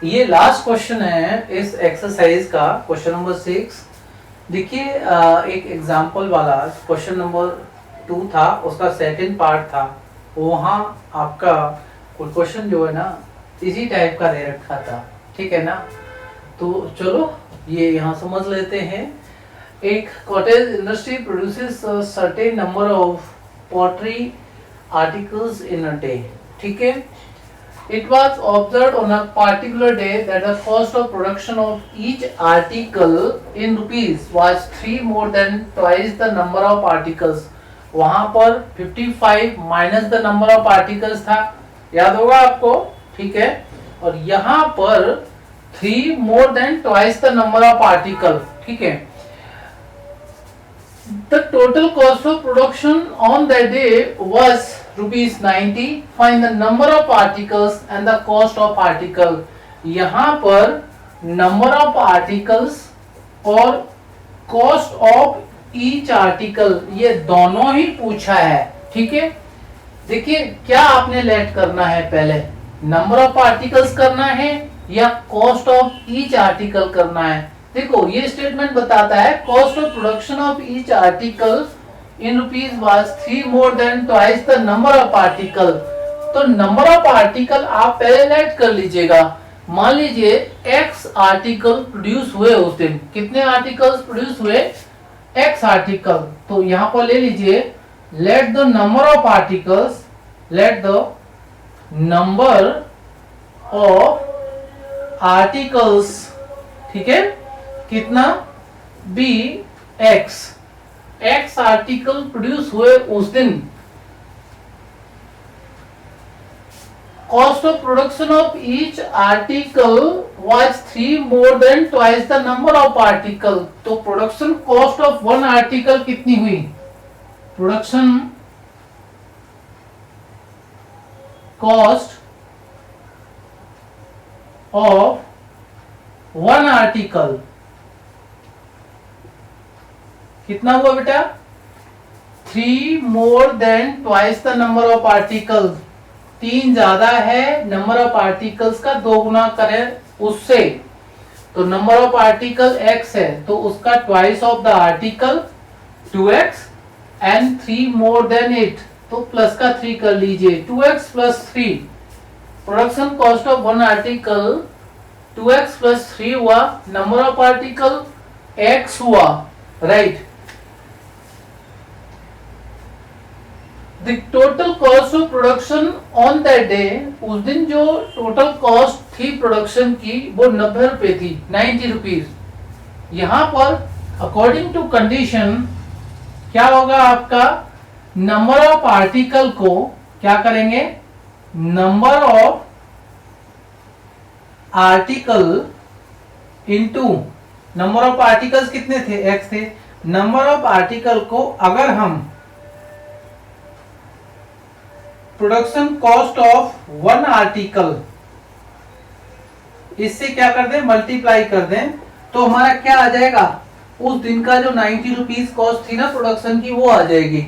ये last question है इस एक्सरसाइज का, क्वेश्चन नंबर 6। देखिए एक एग्जाम्पल वाला क्वेश्चन नंबर 2 था, उसका सेकंड पार्ट था। वहाँ आपका क्वेश्चन जो है ना इसी टाइप का दे रखा था, ठीक है ना। तो चलो ये यहाँ समझ लेते हैं। एक cottage industry produces a certain number of pottery articles in a day, ठीक है। It was observed on a particular day that the cost of production of each article in rupees was 3 more than twice the number of articles. वहाँ पर 55 minus the number of articles था, याद होगा आपको, ठीक है। और यहाँ पर 3 more than twice the number of article, ठीक है। The total cost of production on that day was rupees 90. Find the number of articles and the cost of article. यहाँ पर number of articles और cost of each article ये दोनों ही पूछा है, ठीक है। देखिए क्या आपने लेट करना है, पहले number of articles करना है या cost of each article करना है। देखो ये स्टेटमेंट बताता है cost of production of each article in rupees was 3 more than twice the number of article. तो नंबर ऑफ आर्टिकल आप पहले लेट कर लीजिएगा। मान लीजिए एक्स आर्टिकल प्रोड्यूस हुए उस दिन, कितने आर्टिकल्स प्रोड्यूस हुए, एक्स आर्टिकल। तो यहां पर ले लीजिए let the number of articles, let the number of articles, ठीक है, कितना be X, X article produce हुए उस दिन। Cost of production of each article was 3 more than twice the number of article. तो production cost of one article कितनी हुई, production cost of one article कितना हुआ बेटा, 3 more than twice the number of article. 3 ज्यादा है, number of articles का 2 गुना करें उससे, तो नंबर ऑफ आर्टिकल x है तो उसका twice of the article 2x and 3 more then it, तो प्लस का 3 कर लीजिए, 2x plus 3। Production cost of one article 2x plus 3 हुआ, नंबर ऑफ आर्टिकल x हुआ, right. The total cost of production on that day, उस दिन जो total cost थी प्रोडक्शन की वो 90 रुपए थी, 90 रुपीज। यहाँ पर अकॉर्डिंग टू कंडीशन क्या होगा आपका, नंबर ऑफ आर्टिकल को क्या करेंगे, number of article into number of articles कितने थे, x थे। नंबर ऑफ आर्टिकल को अगर हम production cost of one article इससे क्या कर दें, मल्टीप्लाई कर दें, तो हमारा क्या आ जाएगा, उस दिन का जो 90 रुपीज कॉस्ट थी ना प्रोडक्शन की वो आ जाएगी।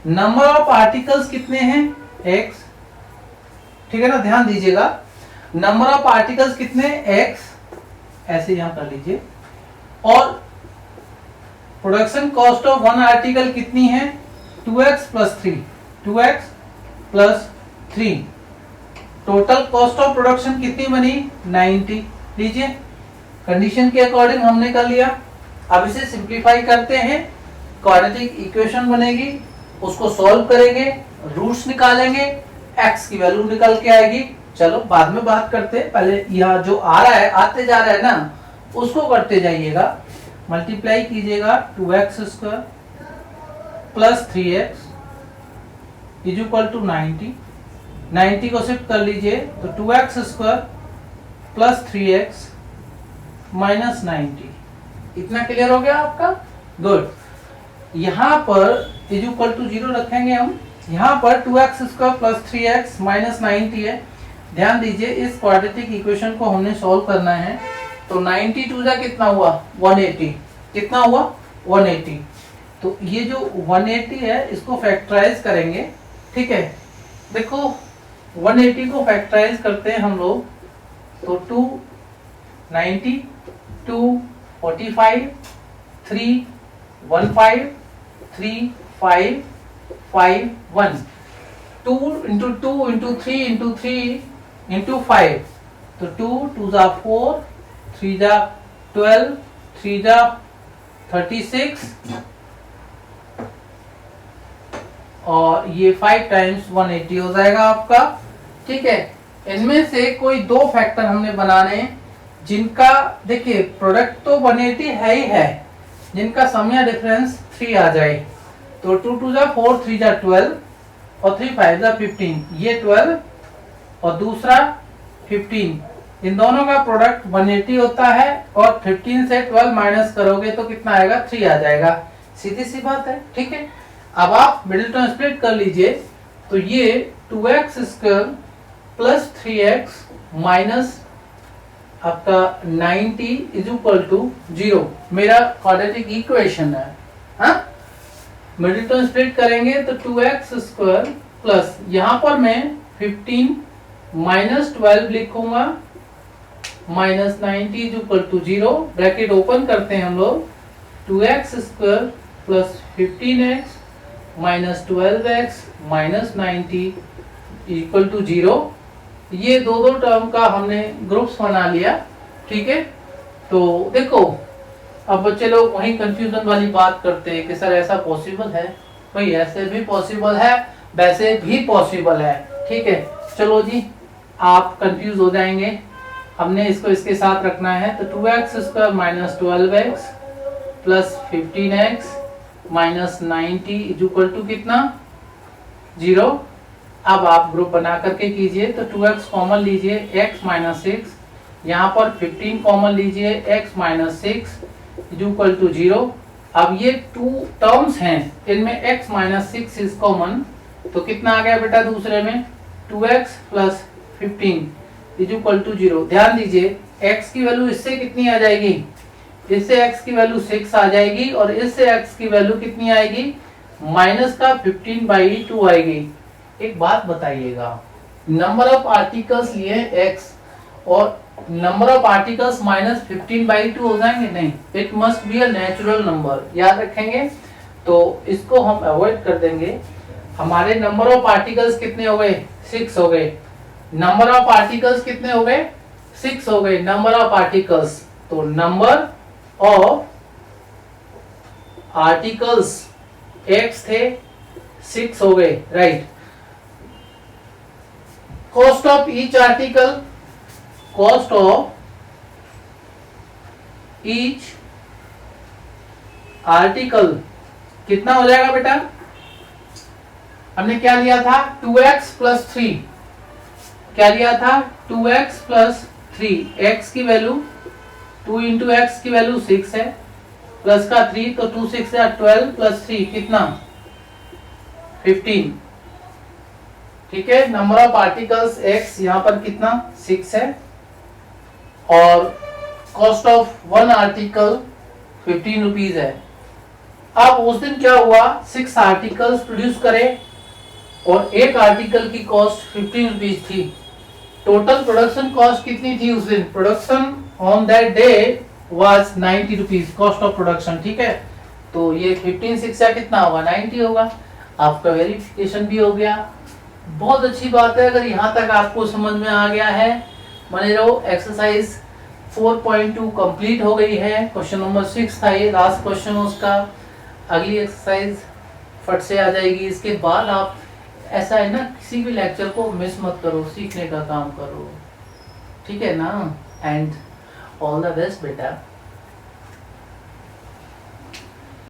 नंबर ऑफ आर्टिकल्स कितने हैं, x, ठीक है ना, ध्यान दीजिएगा। नंबर ऑफ आर्टिकल्स कितने, x, ऐसे यहां कर लीजिए। और production cost of one article कितनी है, 2x plus 3, 2x plus 3। Total cost of production कितनी बनी, 90। लीजिए कंडीशन के अकॉर्डिंग हमने कर लिया। अब इसे सिंप्लीफाई करते हैं, क्वाड्रेटिक इक्वेशन बनेगी, उसको सॉल्व करेंगे, रूट्स निकालेंगे, x की वैल्यू निकल के आएगी। चलो बाद में बात करते हैं, पहले यहाँ जो आ रहा है, आते जा रहा है ना, उसको करते जाइएगा। मल्टीप्लाई कीजिएगा 2x square plus 3x is equal to 90। 90 को शिफ्ट कर लीजिए तो 2x square plus 3x minus 90। इतना क्लियर हो गया आपका, गुड। यहाँ पर इज इक्वल टू 0 रखेंगे हम। यहाँ पर 2x square plus 3x minus 90 है। ध्यान दीजिए इस क्वाड्रेटिक इक्वेशन को हमने सॉल्व करना है, तो 92 जा कितना हुआ, 180। कितना हुआ, 180। तो ये जो 180 है इसको फैक्टराइज करेंगे, ठीक है। देखो 180 को फैक्टराइज करते हैं हम लोग, तो 2 90, 2 45, 3 15, 3 5 5 1, 2 into 2 into 3 into 3 into 5, तो 2 2 जा 4, 3 जा 12, 3 जा 36 और ये 5 टाइम्स 180 हो जाएगा आपका। ठीक है, इनमें से कोई दो फैक्टर हमने बनाने हैं जिनका देखिए प्रोडक्ट तो 180 है ही है, जिनका सम या डिफरेंस 3 आ जाए। तो 2 2 जा 4, 3 जा 12 और 3 5 जा 15, ये 12 और दूसरा 15, इन दोनों का प्रोडक्ट 180 होता है और 15 से 12 माइनस करोगे तो कितना आएगा, 3 आ जाएगा। सीधी सी बात है। ठीक है, अब आप मिडिल टर्म स्प्लिट कर लीजिए, तो ये 2x square plus 3x minus आपका 90 इज इक्वल टू 0 मेरा क्वाड्रेटिक इक्वेशन है। हाँ, मिडिल टर्म स्प्लिट करेंगे तो 2x स्क्वायर प्लस यहां पर मैं 15 माइनस 12 लिखूंगा minus 90 is equal to 0, bracket open करते हैं हम लोग, 2x square plus 15x minus 12x minus 90 equal to 0। ये दो टर्म का हमने ग्रुप्स बना लिया। ठीक है, तो देखो अब बच्चे लोग वही कंफ्यूजन वाली बात करते हैं कि सर ऐसा पॉसिबल है, भाई ऐसे भी पॉसिबल है वैसे भी पॉसिबल है। ठीक है, चलो जी आप कंफ्यूज हो जाएंगे, हमने इसको इसके साथ रखना है। तो 2x square minus 12x plus 15x minus 90 is equal to कितना, 0। अब आप ग्रुप बना करके कीजिए, तो 2x कॉमन लीजिए, x माइनस 6, यहाँ पर 15 कॉमन लीजिए, x minus 6 is equal to 0। अब ये टू टर्म्स हैं, इनमें x माइनस 6 इज कॉमन, तो कितना आ गया बेटा दूसरे में, 2x plus 15 is equal to 0। ध्यान दीजिए x की वैल्यू इससे कितनी आ जाएगी, इससे x की वैल्यू 6 आ जाएगी और इससे x की वैल्यू कितनी आएगी, माइनस का 15/2 आएगी। एक बात बताइएगा, नंबर ऑफ आर्टिकल्स लिए x और नंबर ऑफ आर्टिकल्स माइनस 15/2 हो जाएंगे, नहीं, it must be a natural number, याद रखेंगे। तो इसको हम अवॉइड कर देंगे। हमारे नंबर ऑफ आर्टिकल्स कितने हो गए, 6 हो गए। नंबर ऑफ आर्टिकल्स कितने हो गए, 6 हो गए नंबर ऑफ आर्टिकल्स। तो नंबर ऑफ आर्टिकल्स x थे, 6 हो गए, right. Cost of each article, cost of each article कितना हो जाएगा बेटा, हमने क्या लिया था, 2x प्लस 3, क्या लिया था, 2x प्लस 3, x की वैल्यू 2 इंटू x की वैल्यू 6 है, प्लस का 3, तो 2 6 या 12 प्लस 3 कितना, 15। ठीक है, नंबर ऑफ आर्टिकल्स x यहाँ पर कितना, 6 है और cost of one article 15 rupees है। अब उस दिन क्या हुआ, 6 आर्टिकल्स प्रोड्यूस करे और एक आर्टिकल की कॉस्ट 15 रुपीज थी। टोटल प्रोडक्शन कॉस्ट कितनी थी उस दिन, production on that day was 90 rupees, cost of production. ठीक है, तो ये 15 6 या कितना होगा, 90 होगा। आपका वेरिफिकेशन भी हो गया, बहुत अच्छी बात है। अगर यहाँ तक आपको समझ में आ गया है, माने रहो एक्सरसाइज 4.2 कंप्लीट हो गई है। क्वेश्चन नंबर 6 था ये, लास्ट क्वेश्चन उसका। अगली एक्सरसाइज फट से आ जाएगी। इसके बाद आप ऐसा है ना, किसी भी लेक्चर को मिस मत करो, सीखने का काम करो, ठीक है ना। एंड ऑल द बेस्ट बेटा।